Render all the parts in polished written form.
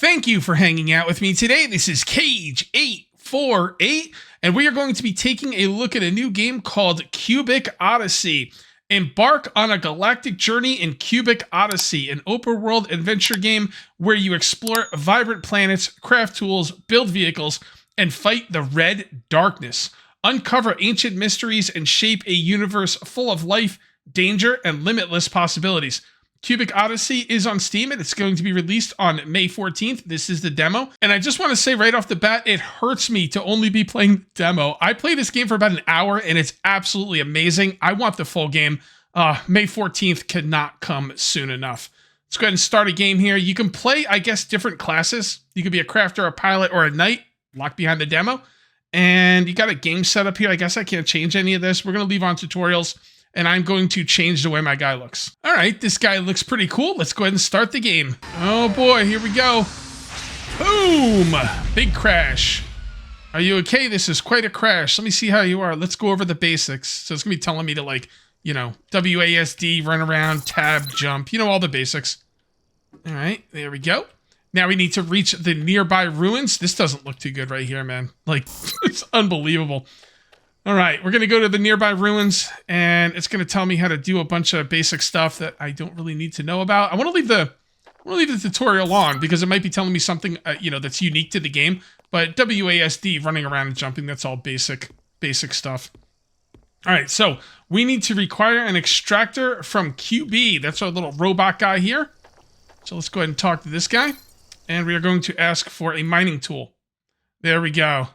Thank you for hanging out with me today. This is Cage848, and we are going to be taking a look at a new game called Cubic Odyssey. Embark on a galactic journey in Cubic Odyssey, an open-world adventure game where you explore vibrant planets, craft tools, build vehicles, and fight the Red Darkness. Uncover ancient mysteries and shape a universe full of life, danger, and limitless possibilities. Cubic Odyssey is on Steam and it's going to be released on May 14th. This is the demo. And I just want to say right off the bat, it hurts me to only be playing the demo. I played this game for about an hour and it's absolutely amazing. I want the full game. May 14th could not come soon enough. Let's go ahead and start a game here. You can play, I guess, different classes. You could be a crafter, a pilot, or a knight. Locked behind the demo. And you got a game set up here. I guess I can't change any of this. We're going to leave on tutorials. And I'm going to change the way my guy looks. All right, this guy looks pretty cool. Let's go ahead and start the game. Oh boy, here we go. Boom! Big crash. Are you okay? This is quite a crash. Let me see how you are. Let's go over the basics. So it's gonna be telling me to, like, you know, WASD, run around, tab, jump, you know, all the basics. All right, there we go. Now we need to reach the nearby ruins. This doesn't look too good right here, man. Like, it's unbelievable. All right, we're going to go to the nearby ruins, and it's going to tell me how to do a bunch of basic stuff that I don't really need to know about. I want to leave the tutorial on because it might be telling me something, you know, that's unique to the game. But WASD, running around and jumping, that's all basic stuff. All right, so we need to require an extractor from QB. That's our little robot guy here. So let's go ahead and talk to this guy, and we are going to ask for a mining tool. There we go.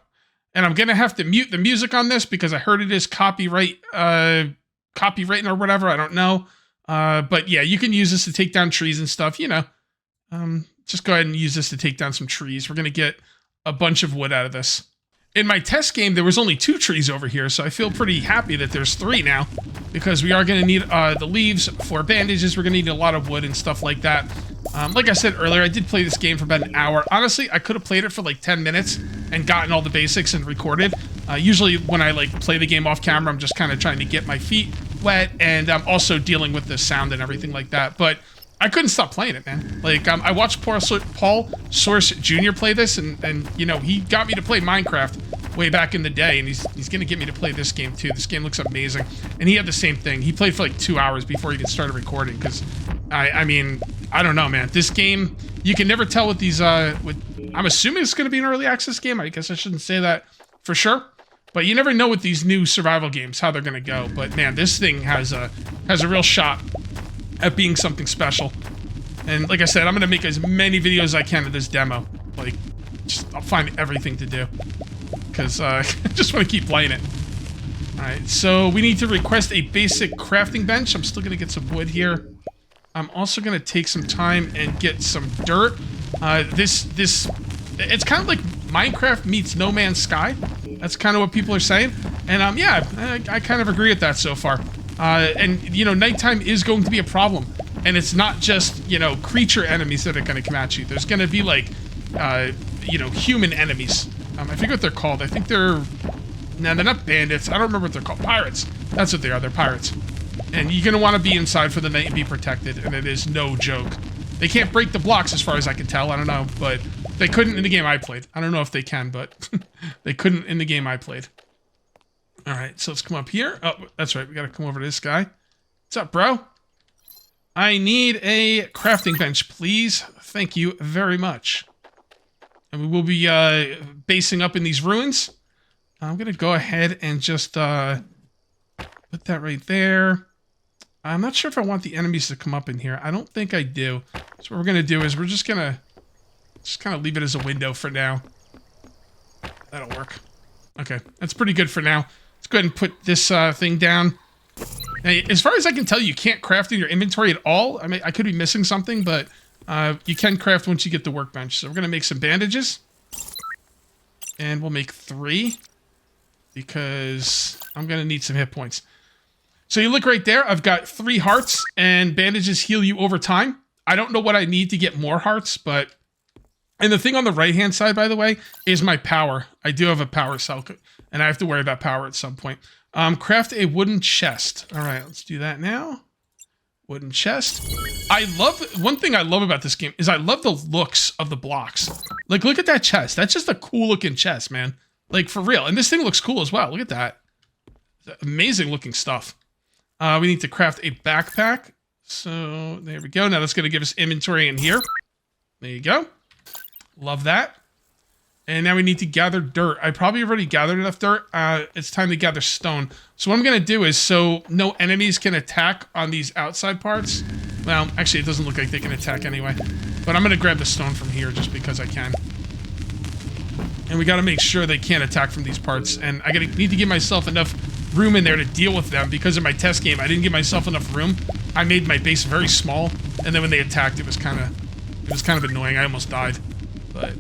And I'm going to have to mute the music on this because I heard it is copywritten or whatever. I don't know. But yeah, you can use this to take down trees and stuff, you know. Just go ahead and use this to take down some trees. We're going to get a bunch of wood out of this. In my test game, there was only 2 trees over here, so I feel pretty happy that there's 3 now because we are going to need the leaves for bandages. We're going to need a lot of wood and stuff like that. Like I said earlier, I did play this game for about an hour. Honestly, I could have played it for like 10 minutes and gotten all the basics and recorded. Usually when I like play the game off camera, I'm just kind of trying to get my feet wet, and I'm also dealing with the sound and everything like that. But I couldn't stop playing it, man. Like, I watched Paul Source Jr. play this, and you know, he got me to play Minecraft way back in the day, and he's going to get me to play this game too. This game looks amazing. And he had the same thing. He played for like 2 hours before he even started recording, because I mean, I don't know, man. This game, you can never tell with these, I'm assuming it's going to be an early access game. I guess I shouldn't say that for sure. But you never know with these new survival games how they're going to go. But man, this thing has a real shot at being something special. And like I said, I'm going to make as many videos as I can of this demo. Like, I'll find everything to do. Because I just want to keep playing it. Alright, so we need to request a basic crafting bench. I'm still going to get some wood here. I'm also going to take some time and get some dirt. It's kind of like Minecraft meets No Man's Sky. That's kind of what people are saying. And yeah, I kind of agree with that so far. And, you know, nighttime is going to be a problem. And it's not just, you know, creature enemies that are going to come at you. There's going to be, like, you know, human enemies. I forget what they're called. I think they're... No, they're not bandits. I don't remember what they're called. Pirates. That's what they are. They're pirates. And you're going to want to be inside for the night and be protected. And it is no joke. They can't break the blocks as far as I can tell. I don't know. But they couldn't in the game I played. I don't know if they can, but they couldn't in the game I played. Alright, so let's come up here. Oh, that's right. We got to come over to this guy. What's up, bro? I need a crafting bench, please. Thank you very much. And we will be basing up in these ruins. I'm going to go ahead and just put that right there. I'm not sure if I want the enemies to come up in here. I don't think I do. So what we're going to do is we're just going to kind of leave it as a window for now. That'll work. Okay, that's pretty good for now. Let's go ahead and put this thing down. Now, as far as I can tell, you can't craft in your inventory at all. I mean, I could be missing something, but you can craft once you get the workbench. So we're going to make some bandages. And we'll make 3. Because I'm going to need some hit points. So you look right there. I've got 3 hearts, and bandages heal you over time. I don't know what I need to get more hearts, but... And the thing on the right-hand side, by the way, is my power. I do have a power cell, and I have to worry about power at some point. Craft a wooden chest. All right, let's do that now. Wooden chest. One thing I love about this game is I love the looks of the blocks. Like, look at that chest. That's just a cool looking chest, man. Like, for real. And this thing looks cool as well. Look at that. Amazing looking stuff. We need to craft a backpack. So, there we go. Now that's going to give us inventory in here. There you go. Love that. And now we need to gather dirt. I probably already gathered enough dirt. It's time to gather stone. So what I'm going to do is, so no enemies can attack on these outside parts. Well, actually, it doesn't look like they can attack anyway. But I'm going to grab the stone from here just because I can. And we got to make sure they can't attack from these parts. And I need to give myself enough room in there to deal with them. Because in my test game, I didn't give myself enough room. I made my base very small. And then when they attacked, it was kind of annoying. I almost died. But...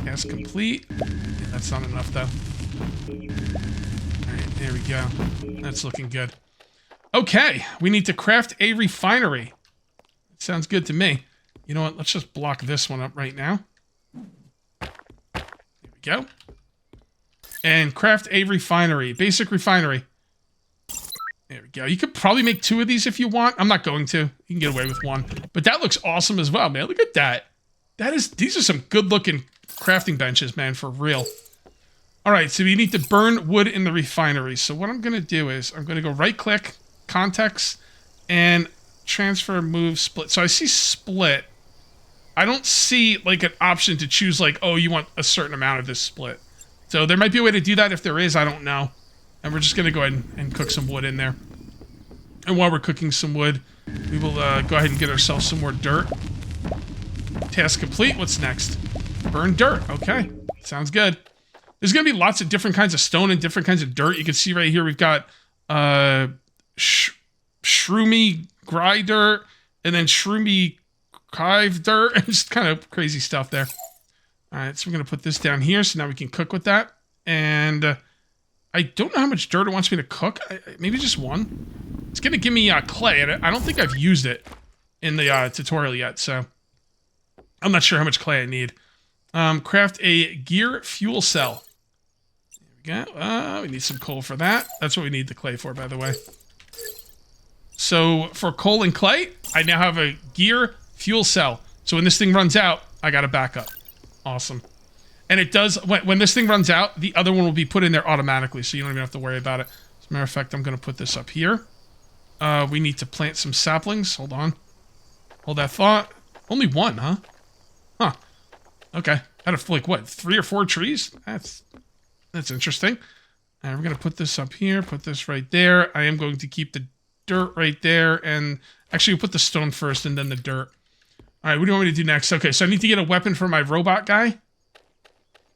task complete. Yeah, that's not enough, though. Alright, there we go. That's looking good. Okay, we need to craft a refinery. Sounds good to me. You know what? Let's just block this one up right now. There we go. And craft a refinery. Basic refinery. There we go. You could probably make 2 of these if you want. I'm not going to. You can get away with 1. But that looks awesome as well, man. Look at that. These are some good-looking crafting benches, man, for real. All right, so we need to burn wood in the refinery. So what I'm going to do is I'm going to go right-click, context, and transfer, move, split. So I see split. I don't see, like, an option to choose, like, oh, you want a certain amount of this split. So there might be a way to do that. If there is, I don't know. And we're just going to go ahead and cook some wood in there. And while we're cooking some wood, we will go ahead and get ourselves some more dirt. Task complete. What's next? Burn dirt. Okay. Sounds good. There's going to be lots of different kinds of stone and different kinds of dirt. You can see right here we've got shroomy gry dirt and then shroomy kive dirt. Just kind of crazy stuff there. All right, so we're going to put this down here so now we can cook with that. And I don't know how much dirt it wants me to cook. Maybe just 1. It's going to give me clay. And I don't think I've used it in the tutorial yet, so I'm not sure how much clay I need. Craft a gear fuel cell. There we go. We need some coal for that. That's what we need the clay for, by the way. So for coal and clay, I now have a gear fuel cell. So when this thing runs out, I got a backup. Awesome. And it does, when this thing runs out, the other one will be put in there automatically, so you don't even have to worry about it. As a matter of fact, I'm going to put this up here. We need to plant some saplings. Hold on. Hold that thought. Only 1, huh? Huh. Okay. Out of, like, what, 3 or 4 trees? That's interesting. And we're going to put this up here, put this right there. I am going to keep the dirt right there. And actually, we'll put the stone first and then the dirt. All right, what do you want me to do next? Okay, so I need to get a weapon for my robot guy.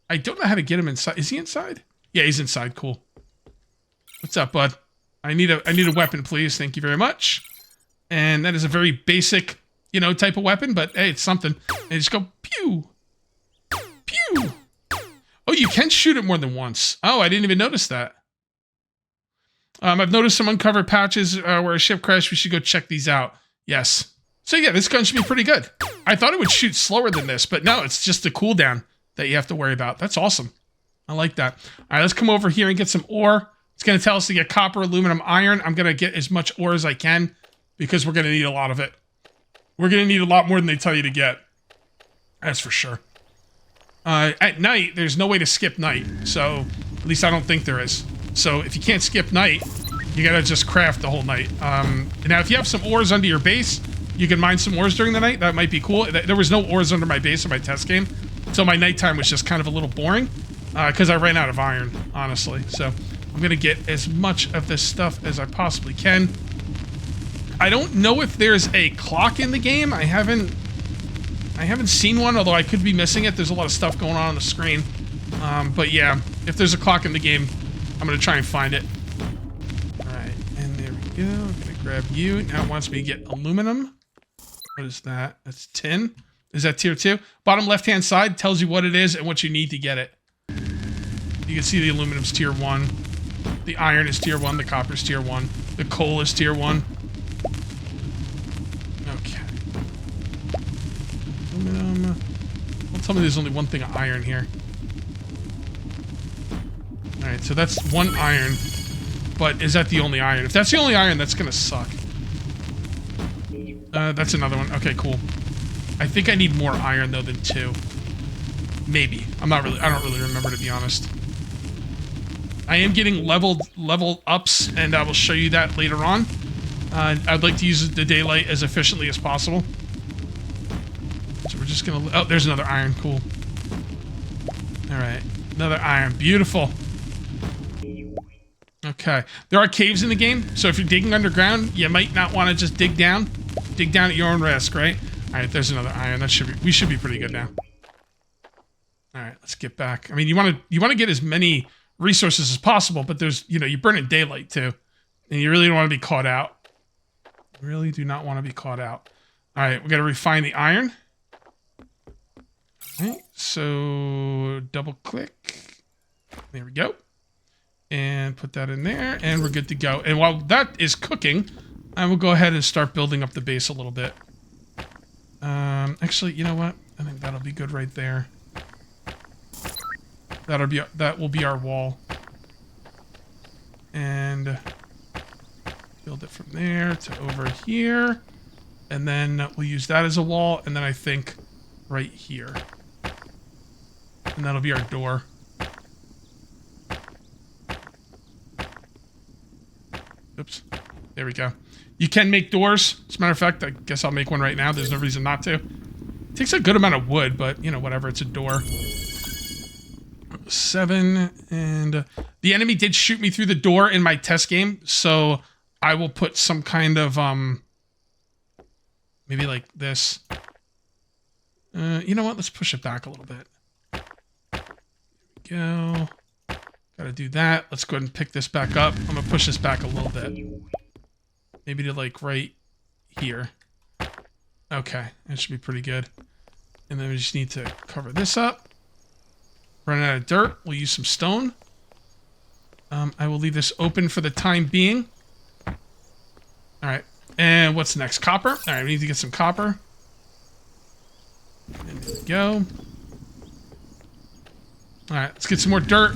I don't know how to get him inside. Is he inside? Yeah, he's inside. Cool. What's up, bud? I need a weapon, please. Thank you very much. And that is a very basic, you know, type of weapon, but hey, it's something. And just go pew. Pew. Oh, you can shoot it more than once. Oh, I didn't even notice that. I've noticed some uncovered patches where a ship crashed. We should go check these out. Yes. So yeah, this gun should be pretty good. I thought it would shoot slower than this, but no, it's just the cooldown that you have to worry about. That's awesome. I like that. All right, let's come over here and get some ore. It's going to tell us to get copper, aluminum, iron. I'm going to get as much ore as I can because we're going to need a lot of it. We're going to need a lot more than they tell you to get. That's for sure. At night, there's no way to skip night. So, at least I don't think there is. So, if you can't skip night, you got to just craft the whole night. Now, if you have some ores under your base, you can mine some ores during the night. That might be cool. There was no ores under my base in my test game. So, my nighttime was just kind of a little boring. Because I ran out of iron, honestly. So, I'm going to get as much of this stuff as I possibly can. I don't know if there's a clock in the game. I haven't seen one, although I could be missing it. There's a lot of stuff going on the screen. But yeah, if there's a clock in the game, I'm going to try and find it. Alright, and there we go. I'm going to grab you. Now it wants me to get aluminum. What is that? That's tin. Is that tier 2? Bottom left-hand side tells you what it is and what you need to get it. You can see the aluminum's tier 1. The iron is tier 1. The copper's tier 1. The coal is tier 1. Okay. Aluminum. Don't tell me there's only one thing of iron here. Alright, so that's 1 iron. But is that the only iron? If that's the only iron, that's gonna suck. That's another one. Okay, cool. I think I need more iron, though, than 2. Maybe. I don't really remember, to be honest. I am getting level ups, and I will show you that later on. I'd like to use the daylight as efficiently as possible. So we're just gonna... Oh, there's another iron. Cool. Alright. Another iron. Beautiful. Okay. There are caves in the game, so if you're digging underground, you might not want to just dig down. Dig down at your own risk, right? Alright, there's another iron. We should be pretty good now. Alright, let's get back. I mean, you want to get as many resources as possible, but there's, you're burning daylight too. And you really don't want to be caught out. You really do not want to be caught out. Alright, we got to refine the iron. Alright, so double click. There we go. And put that in there, and we're good to go. And while that is cooking, I will go ahead and start building up the base a little bit. Actually, you know what? I think that'll be good right there. That will be our wall. And build it from there to over here. And then we'll use that as a wall, and then I think right here. And that'll be our door. Oops. There we go. You can make doors. As a matter of fact, I guess I'll make one right now. There's no reason not to. It takes a good amount of wood, but, whatever. It's a door. 7. And the enemy did shoot me through the door in my test game, so I will put some kind of, maybe like this. You know what? Let's push it back a little bit. There we go. Gotta do that. Let's go ahead and pick this back up. I'm gonna push this back a little bit. Maybe to like right here. Okay, that should be pretty good. And then we just need to cover this up. Run out of dirt. We'll use some stone. I will leave this open for the time being. Alright. And what's next? Copper. Alright, we need to get some copper. And there we go. Alright, let's get some more dirt.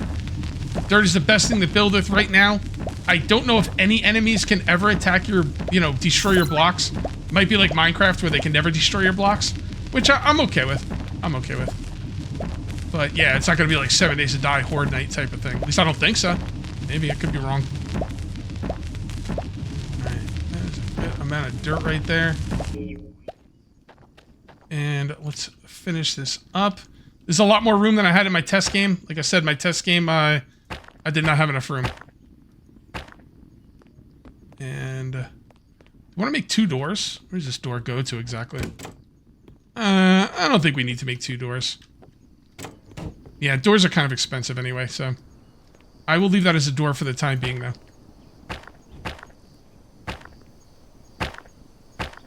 Dirt is the best thing to build with right now. I don't know if any enemies can ever attack your, destroy your blocks. It might be like Minecraft where they can never destroy your blocks, which I'm okay with. I'm okay with. But yeah, it's not going to be like 7 Days to Die, Horde Night type of thing. At least I don't think so. Maybe I could be wrong. Alright, there's a good amount of dirt right there. And let's finish this up. There's a lot more room than I had in my test game. Like I said, my test game, I did not have enough room. And I want to make 2 doors. Where does this door go to exactly? I don't think we need to make 2 doors. Yeah, doors are kind of expensive anyway, so I will leave that as a door for the time being, though.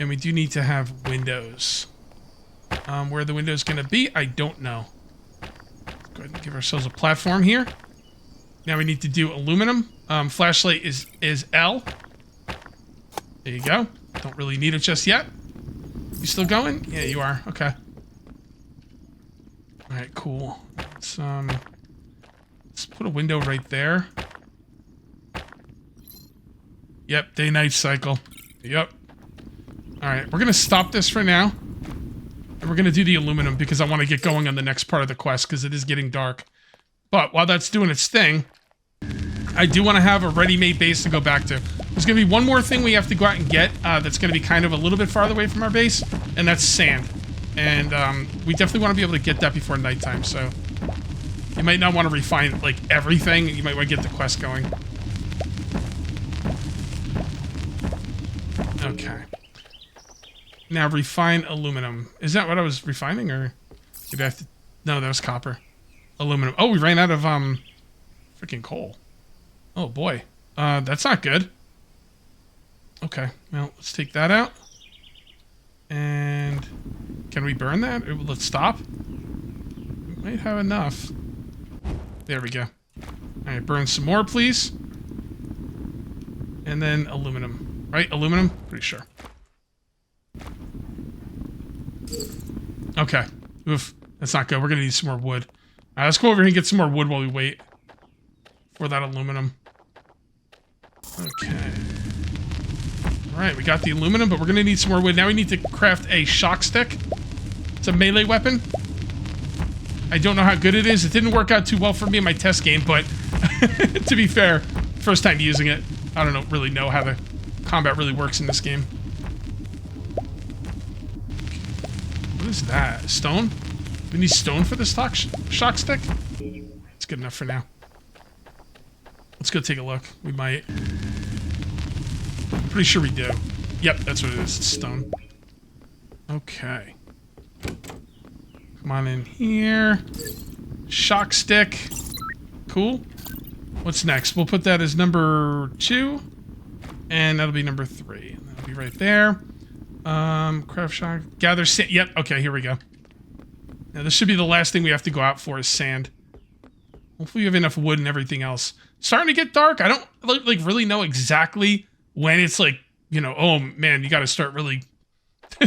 And we do need to have windows. Where the window's going to be, I don't know. Let's go ahead and give ourselves a platform here. Now we need to do aluminum. Flashlight is L. There you go. Don't really need it just yet. You still going? Yeah, you are. Okay. Alright, cool. Let's put a window right there. Yep, day-night cycle. Yep. Alright, we're going to stop this for now. And we're going to do the aluminum because I want to get going on the next part of the quest because it is getting dark. But while that's doing its thing, I do want to have a ready-made base to go back to. There's going to be one more thing we have to go out and get that's going to be kind of a little bit farther away from our base, and that's sand. And we definitely want to be able to get that before nighttime, so you might not want to refine, like, everything. You might want to get the quest going. Okay. Now, refine aluminum. Is that what I was refining, or did I have to... No, that was copper. Aluminum. Oh, we ran out of, freaking coal. Oh, boy. That's not good. Okay, well, let's take that out. And... Can we burn that? Let's stop. We might have enough. There we go. Alright, burn some more, please. And then aluminum. Right? Aluminum? Pretty sure. Okay. Oof. That's not good. We're going to need some more wood. Alright, let's go over here and get some more wood while we wait for that aluminum. Okay. All right, we got the aluminum, but we're going to need some more wood. Now we need to craft a shock stick. It's a melee weapon. I don't know how good it is. It didn't work out too well for me in my test game, but to be fair, first time using it, I don't really know how the combat really works in this game. What is that? Stone? We need stone for this shock stick? It's good enough for now. Let's go take a look. We might. Pretty sure we do. Yep, that's what it is. It's stone. Okay. Come on in here. Shock stick. Cool. What's next? We'll put that as number 2. And that'll be number 3. And that'll be right there. Craft shock. Gather sand. Yep, okay, here we go. Now this should be the last thing we have to go out for is sand. Hopefully we have enough wood and everything else. Starting to get dark. I don't like really know exactly when it's like, you know, oh man, you got to start really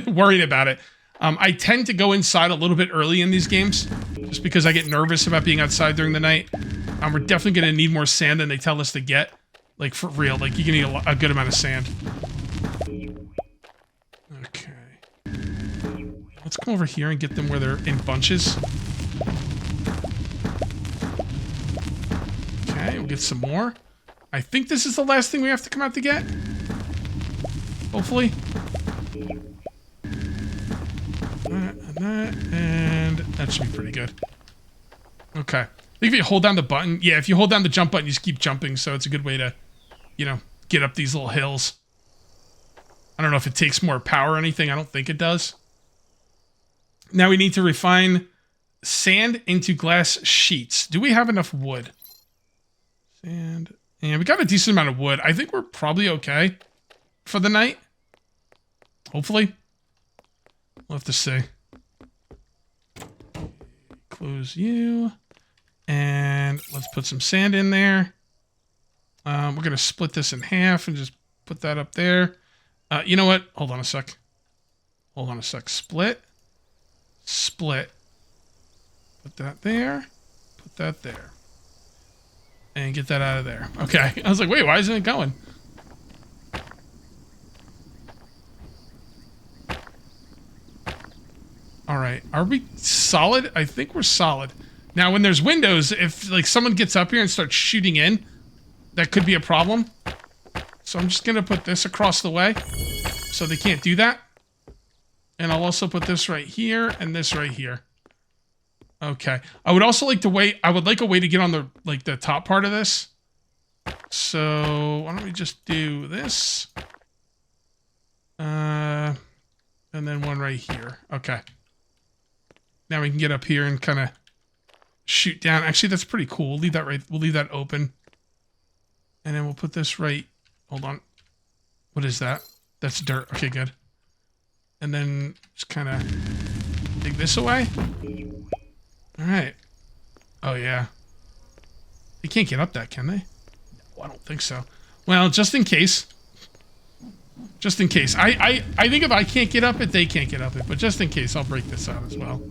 worrying about it. I tend to go inside a little bit early in these games just because I get nervous about being outside during the night. We're definitely going to need more sand than they tell us to get. Like, for real. Like, you can need a good amount of sand. Okay. Let's come over here and get them where they're in bunches. Okay, we'll get some more. I think this is the last thing we have to come out to get. Hopefully. And that should be pretty good. Okay. I think if you hold down the button, yeah, if you hold down the jump button, you just keep jumping, so it's a good way to, you know, get up these little hills. I don't know if it takes more power or anything. I don't think it does. Now we need to refine sand into glass sheets. Do we have enough wood? Sand. And we got a decent amount of wood. I think we're probably okay for the night. Hopefully. We'll have to see. Close you. And let's put some sand in there. We're going to split this in half and just put that up there. You know what? Hold on a sec. Hold on a sec. Split. Split. Put that there. Put that there. And get that out of there. Okay. I was like, wait, why isn't it going? All right. Are we solid? I think we're solid. Now, when there's windows, if like someone gets up here and starts shooting in, that could be a problem. So I'm just going to put this across the way so they can't do that. And I'll also put this right here and this right here. Okay. I would also like to wait. I would like a way to get on the like the top part of this. So why don't we just do this? And then one right here. Okay. Now we can get up here and kind of shoot down. Actually, that's pretty cool. We'll leave that right. We'll leave that open. And then we'll put this right. Hold on. What is that? That's dirt. Okay, good. And then just kind of dig this away. All right. Oh, yeah. They can't get up that, can they? No, I don't think so. Well, just in case. Just in case. I think if I can't get up it, they can't get up it. But just in case, I'll break this out as well.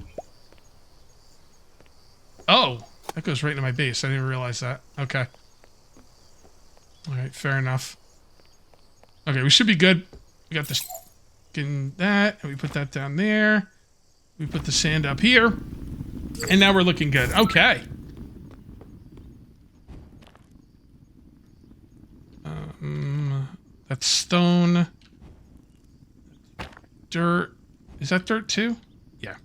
Oh, that goes right into my base. I didn't realize that. Okay. All right, fair enough. Okay, we should be good. We got this, getting that, and we put that down there. We put the sand up here, and now we're looking good. Okay. That's stone. Dirt. Is that dirt too? Yeah.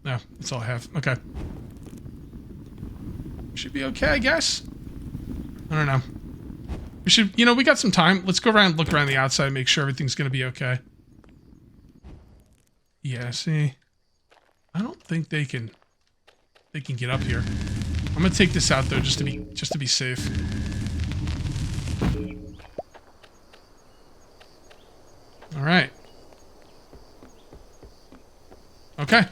No, that's all I have. Okay. Should be okay, I guess. I don't know. We should, you know, we got some time. Let's go around and look around the outside and make sure everything's going to be okay. Yeah, see. I don't think they can get up here. I'm going to take this out though just to be safe. All right. Okay.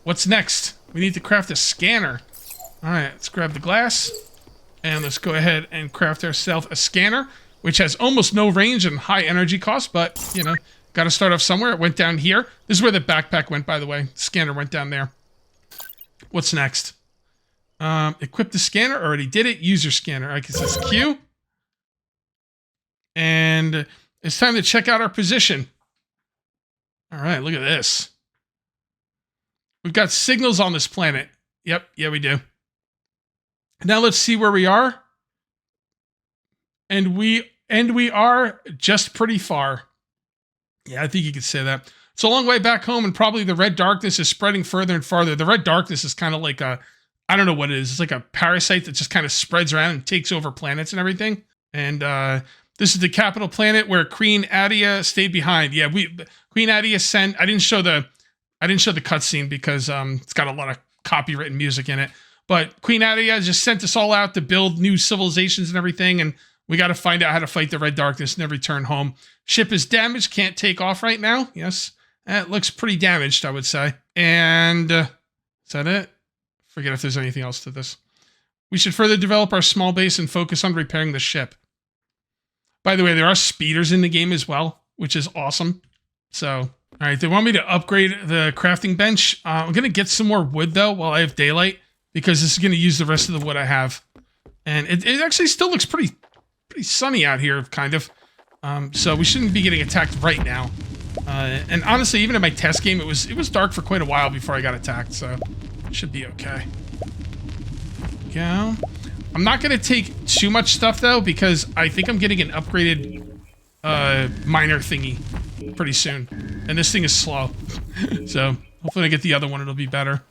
What's next? We need to craft a scanner. All right, let's grab the glass. And let's go ahead and craft ourselves a scanner, which has almost no range and high energy cost, but, you know, got to start off somewhere. It went down here. This is where the backpack went, by the way. The scanner went down there. What's next? Equip the scanner. Already did it. Use your scanner. I guess it's Q. And it's time to check out our position. All right, look at this. We've got signals on this planet. Yep, yeah, we do. Now let's see where we are. And we are just pretty far. Yeah, I think you could say that. It's a long way back home, and probably the red darkness is spreading further and farther. The red darkness is kind of like I don't know what it is. It's like a parasite that just kind of spreads around and takes over planets and everything. And this is the capital planet where Queen Adia stayed behind. Yeah, Queen Adia sent. I didn't show the cutscene because it's got a lot of copywritten music in it. But Queen Adia just sent us all out to build new civilizations and everything, and we got to find out how to fight the red darkness and then return home. Ship is damaged, can't take off right now. Yes, it looks pretty damaged, I would say. And is that it? Forget if there's anything else to this. We should further develop our small base and focus on repairing the ship. By the way, there are speeders in the game as well, which is awesome. So, all right, they want me to upgrade the crafting bench. I'm going to get some more wood, though, while I have daylight, because this is going to use the rest of the wood I have. And it actually still looks pretty sunny out here, kind of. So we shouldn't be getting attacked right now. And honestly, even in my test game, it was dark for quite a while before I got attacked, so it should be okay. Go. I'm not going to take too much stuff, though, because I think I'm getting an upgraded miner thingy pretty soon. And this thing is slow. So hopefully when I get the other one, it'll be better.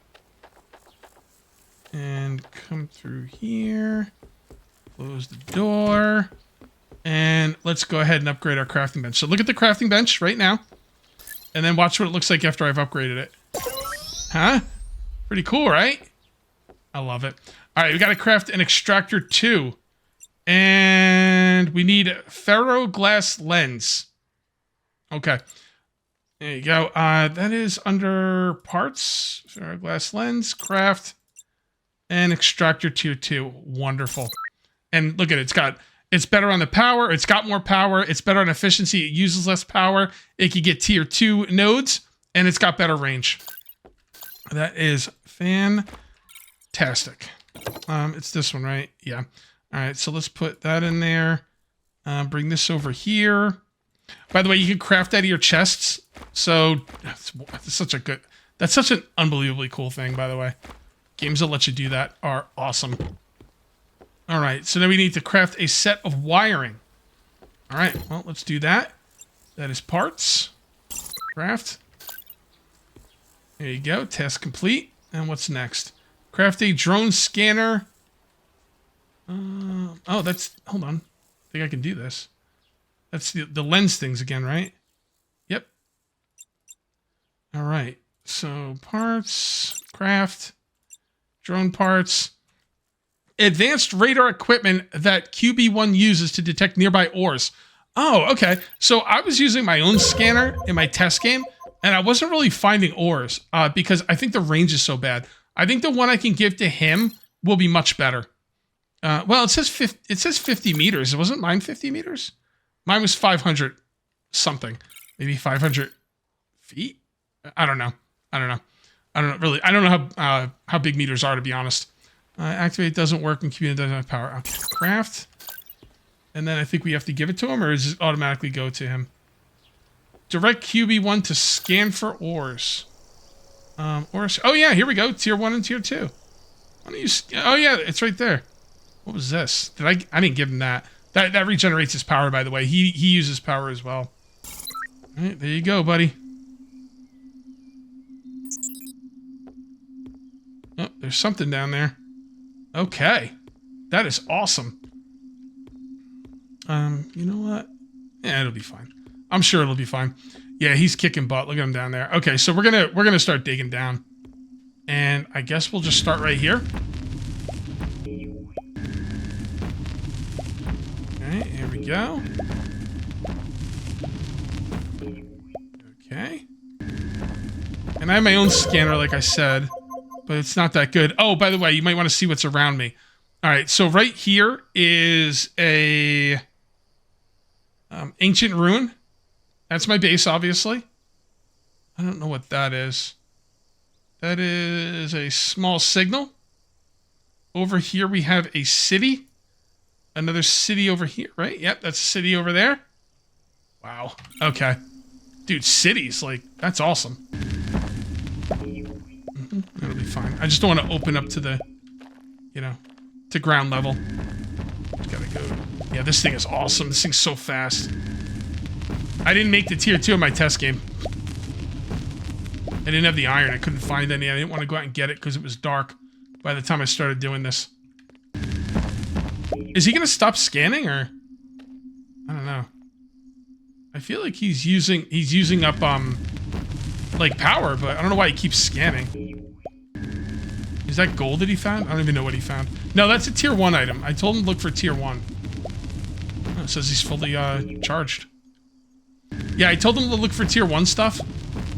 And come through here. Close the door. And let's go ahead and upgrade our crafting bench. So look at the crafting bench right now. And then watch what it looks like after I've upgraded it. Huh? Pretty cool, right? I love it. All right, we got to craft an extractor 2. And we need ferroglass lens. Okay. There you go. That is under parts. Ferroglass lens, craft, and extractor tier 2. Wonderful. And look at it. It's better on the power. It's got more power. It's better on efficiency. It uses less power. It can get tier 2 nodes, and it's got better range. That is fantastic. It's this one, right? Yeah. All right, so let's put that in there. Bring this over here. By the way, you can craft out of your chests. So that's such an unbelievably cool thing, by the way. Games that let you do that are awesome. All right, so now we need to craft a set of wiring. All right, well, let's do that. That is parts. Craft. There you go, test complete. And what's next? Craft a drone scanner. Oh, hold on. I think I can do this. That's the lens things again, right? Yep. All right, so parts, craft, drone parts. Advanced radar equipment that QB1 uses to detect nearby ores. Oh, okay. So I was using my own scanner in my test game, and I wasn't really finding ores because I think the range is so bad. I think the one I can give to him will be much better. Well, it says 50 meters. Wasn't mine 50 meters? Mine was 500 something. Maybe 500 feet? I don't know. I don't know how big meters are, to be honest. Activate doesn't work when computer doesn't have power. Okay, craft. And then I think we have to give it to him, or does it automatically go to him? Direct QB1 to scan for ores. Ores. Oh yeah, here we go. Tier 1 and tier 2. Why don't you? Oh yeah, it's right there. What was this? I didn't give him that. That regenerates his power, by the way. He uses power as well. All right, there you go, buddy. Oh, there's something down there. Okay. That is awesome. You know what? Yeah, it'll be fine. I'm sure it'll be fine. Yeah, he's kicking butt. Look at him down there. Okay, so we're gonna start digging down. And I guess we'll just start right here. Okay, here we go. Okay. And I have my own scanner, like I said, but it's not that good. Oh, by the way, you might want to see what's around me. All right, so right here is a ancient ruin. That's my base, obviously. I don't know what that is. That is a small signal. Over here we have a city. Another city over here, right? Yep, that's a city over there. Wow. Okay. Dude, cities, like, that's awesome. That'll be fine. I just don't want to open up to the, you know, to ground level. Just gotta go. Yeah, this thing is awesome. This thing's so fast. I didn't make the tier 2 in my test game. I didn't have the iron. I couldn't find any. I didn't want to go out and get it because it was dark by the time I started doing this. Is he going to stop scanning or? I don't know. I feel like he's using up, like power, but I don't know why he keeps scanning. Is that gold that he found? I don't even know what he found. No, that's a tier 1 item. I told him to look for tier 1. Oh, it says he's fully, charged. Yeah, I told him to look for tier 1 stuff.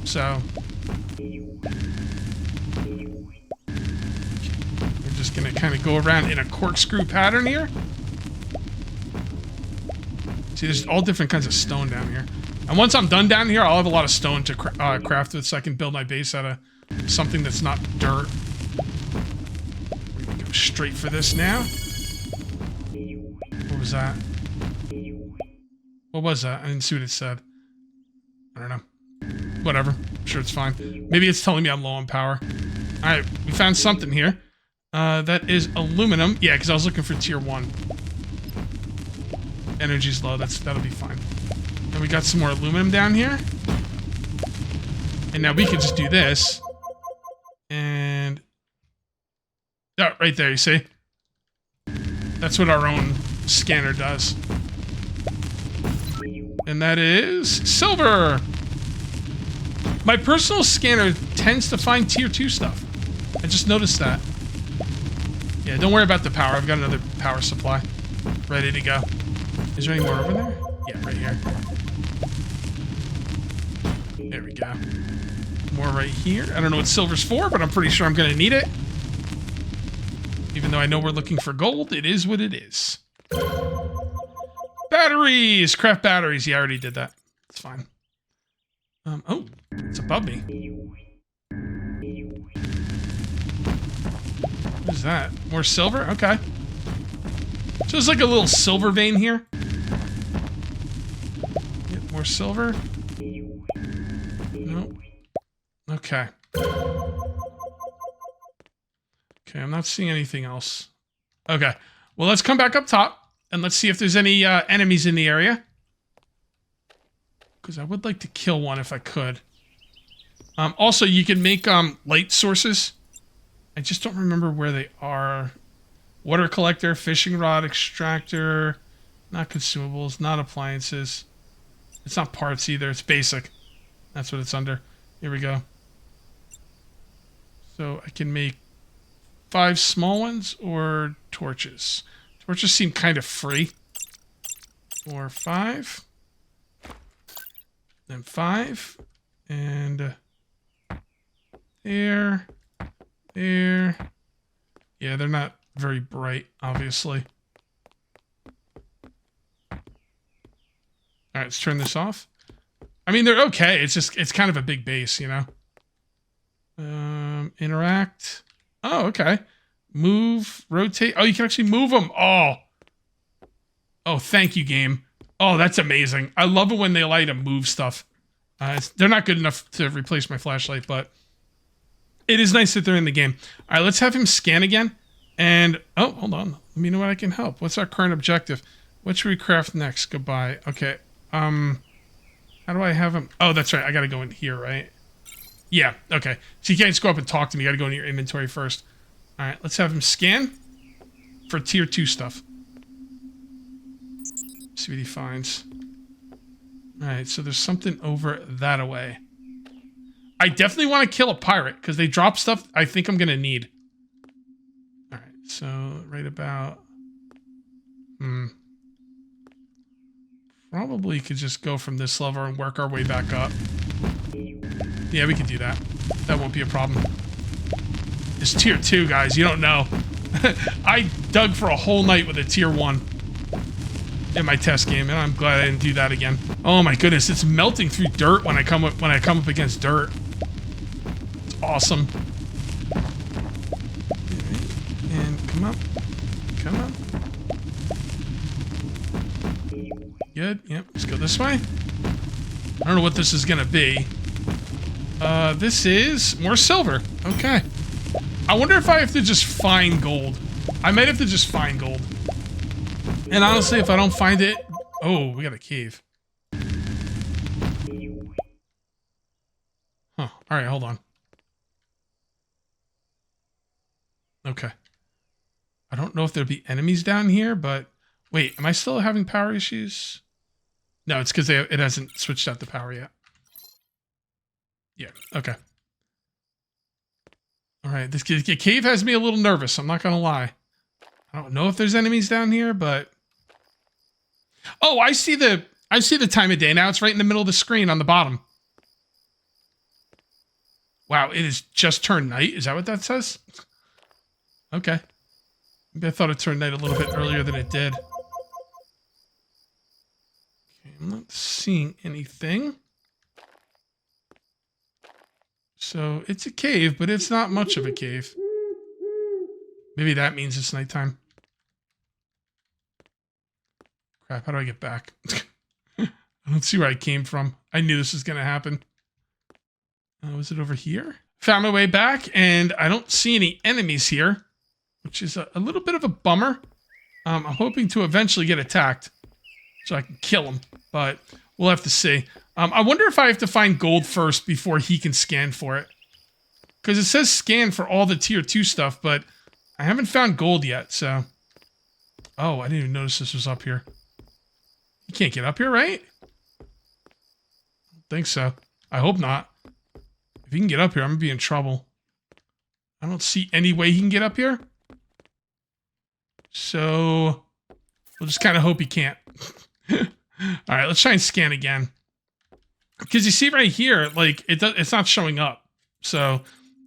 So. We're just gonna kind of go around in a corkscrew pattern here. See, there's all different kinds of stone down here. And once I'm done down here, I'll have a lot of stone to craft with so I can build my base out of something that's not dirt. We're gonna go straight for this now. What was that? What was that? I didn't see what it said. I don't know. Whatever. I'm sure it's fine. Maybe it's telling me I'm low on power. Alright, we found something here. That is aluminum. Yeah, because I was looking for tier 1. Energy's low. That'll be fine. And we got some more aluminum down here. And now we can just do this. And... oh, right there, you see? That's what our own scanner does. And that is silver! My personal scanner tends to find tier 2 stuff. I just noticed that. Yeah, don't worry about the power. I've got another power supply ready to go. Is there any more over there? Yeah, right here. There we go. More right here. I don't know what silver's for, but I'm pretty sure I'm going to need it. Even though I know we're looking for gold, it is what it is. Batteries! Craft batteries. Yeah, I already did that. It's fine. Oh, it's above me. What is that? More silver? Okay. So there's like a little silver vein here. Get more silver. Nope. Okay. Okay, I'm not seeing anything else. Okay. Well, let's come back up top and let's see if there's any enemies in the area. Because I would like to kill one if I could. Also, you can make light sources. I just don't remember where they are. Water collector, fishing rod, extractor, not consumables, not appliances. It's not parts either. It's basic. That's what it's under. Here we go. So I can make 5 small ones or torches. Torches seem kind of free. 4, 5. Then 5. And there. There. Yeah, they're not very bright, obviously. Alright, let's turn this off. I mean, they're okay. It's just, it's kind of a big base, you know? Interact. Oh, okay. Move, rotate. Oh, you can actually move them. Oh. Oh, thank you, game. Oh, that's amazing. I love it when they allow you to move stuff. They're not good enough to replace my flashlight, but it is nice that they're in the game. All right, let's have him scan again. And, oh, hold on. Let me know what I can help. What's our current objective? What should we craft next? Goodbye. Okay. How do I have him? Oh, that's right. I got to go in here, right? Yeah, okay. So you can't just go up and talk to me. You got to go in your inventory first. All right, let's have him scan for tier 2 stuff. See what he finds. All right, so there's something over that away. I definitely want to kill a pirate because they drop stuff I think I'm going to need. All right, so right about... Probably could just go from this level and work our way back up. Yeah, we could do that. That won't be a problem. It's tier 2, guys. You don't know. I dug for a whole night with a tier 1 in my test game, and I'm glad I didn't do that again. Oh my goodness, it's melting through dirt when I come up against dirt. It's awesome. And come up. Come up. Good. Yep. Let's go this way. I don't know what this is gonna be. This is more silver. Okay. I wonder if I have to just find gold. I might have to just find gold. And honestly, if I don't find it... Oh, we got a cave. Huh. Alright, hold on. Okay. I don't know if there'd be enemies down here, but... Wait, am I still having power issues? No, it's because it hasn't switched out the power yet. Yeah, okay. Alright, this cave has me a little nervous, I'm not gonna lie. I don't know if there's enemies down here, but... Oh, I see the time of day now. It's right in the middle of the screen on the bottom. Wow, it has just turned night. Is that what that says? Okay. Maybe I thought it turned night a little bit earlier than it did. Okay, I'm not seeing anything. So, it's a cave, but it's not much of a cave. Maybe that means it's nighttime. Crap, how do I get back? I don't see where I came from. I knew this was going to happen. Was it over here? Found my way back, and I don't see any enemies here, which is a little bit of a bummer. I'm hoping to eventually get attacked so I can kill him, but we'll have to see. I wonder if I have to find gold first before he can scan for it. Because it says scan for all the tier 2 stuff, but I haven't found gold yet, so... Oh, I didn't even notice this was up here. You can't get up here, right? I don't think so. I hope not. If he can get up here, I'm going to be in trouble. I don't see any way he can get up here. So, we'll just kind of hope he can't. Alright, let's try and scan again. Because you see right here, like, it's not showing up. So,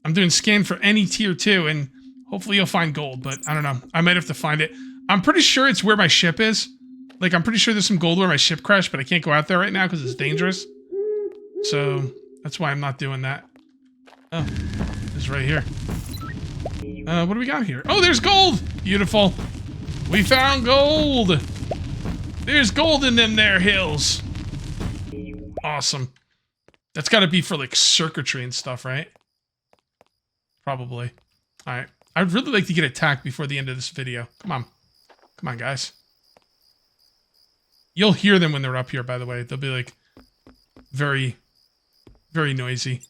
I'm doing scan for any tier 2, and hopefully you'll find gold, but I don't know. I might have to find it. I'm pretty sure it's where my ship is. Like, I'm pretty sure there's some gold where my ship crashed, but I can't go out there right now because it's dangerous. So, that's why I'm not doing that. Oh, it's right here. What do we got here? Oh, there's gold! Beautiful. We found gold! There's gold in them there hills. Awesome. That's got to be for, like, circuitry and stuff, right? Probably. Alright. I'd really like to get attacked before the end of this video. Come on. Come on, guys. You'll hear them when they're up here, by the way. They'll be, like, very, very noisy.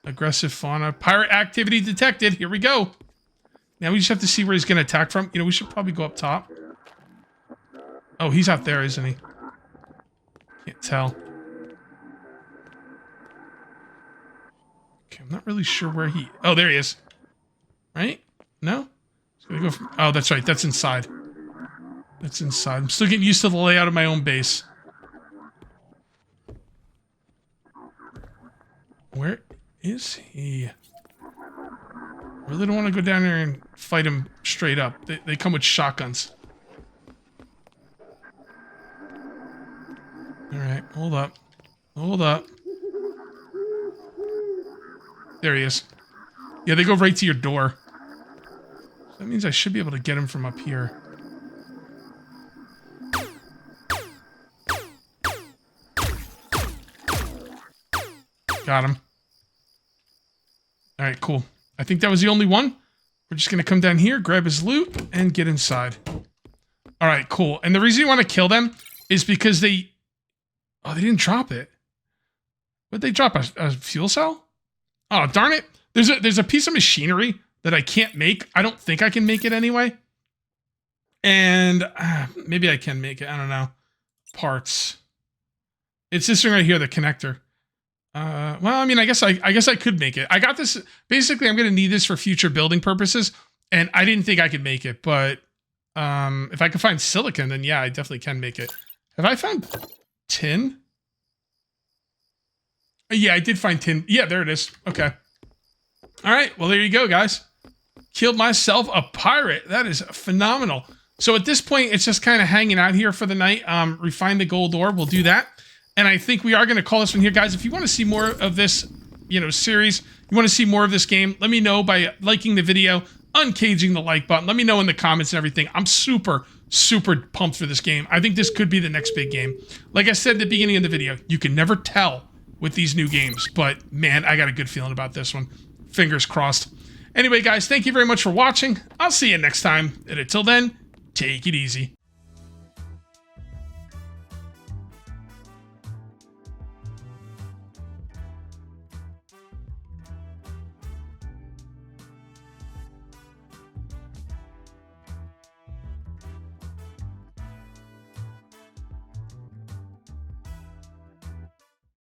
Aggressive fauna. Pirate activity detected. Here we go. Now we just have to see where he's going to attack from. You know, we should probably go up top. Oh, he's out there, isn't he? Can't tell. Okay, I'm not really sure where he... Oh, there he is. Right? No? He's gonna go from... Oh, that's right. That's inside. That's inside. I'm still getting used to the layout of my own base. Where is he? I really don't want to go down there and fight him straight up. They come with shotguns. Alright, hold up. Hold up. There he is. Yeah, they go right to your door. So that means I should be able to get him from up here. Got him. Alright, cool. I think that was the only one. We're just going to come down here, grab his loot, and get inside. Alright, cool. And the reason you want to kill them is because they... Oh, they didn't drop it. Would they drop a fuel cell? Oh, darn it. There's a piece of machinery that I can't make. I don't think I can make it anyway. And maybe I can make it. I don't know. Parts. It's this thing right here, the connector. Well, I mean, I guess I could make it. I got this. Basically, I'm going to need this for future building purposes. And I didn't think I could make it. But if I could find silicon, then yeah, I definitely can make it. Have I found tin? Yeah, I did find tin. Yeah, there it is. Okay. All right. Well, there you go, guys. Killed myself a pirate. That is phenomenal. So at this point, it's just kind of hanging out here for the night. Refine the gold ore. We'll do that. And I think we are going to call this one here, guys. If you want to see more of this, series, you want to see more of this game, let me know by liking the video, uncaging the like button. Let me know in the comments and everything. I'm super, super pumped for this game. I think this could be the next big game. Like I said at the beginning of the video, you can never tell with these new games, but man, I got a good feeling about this one. Fingers crossed. Anyway, guys, thank you very much for watching. I'll see you next time, and until then, take it easy.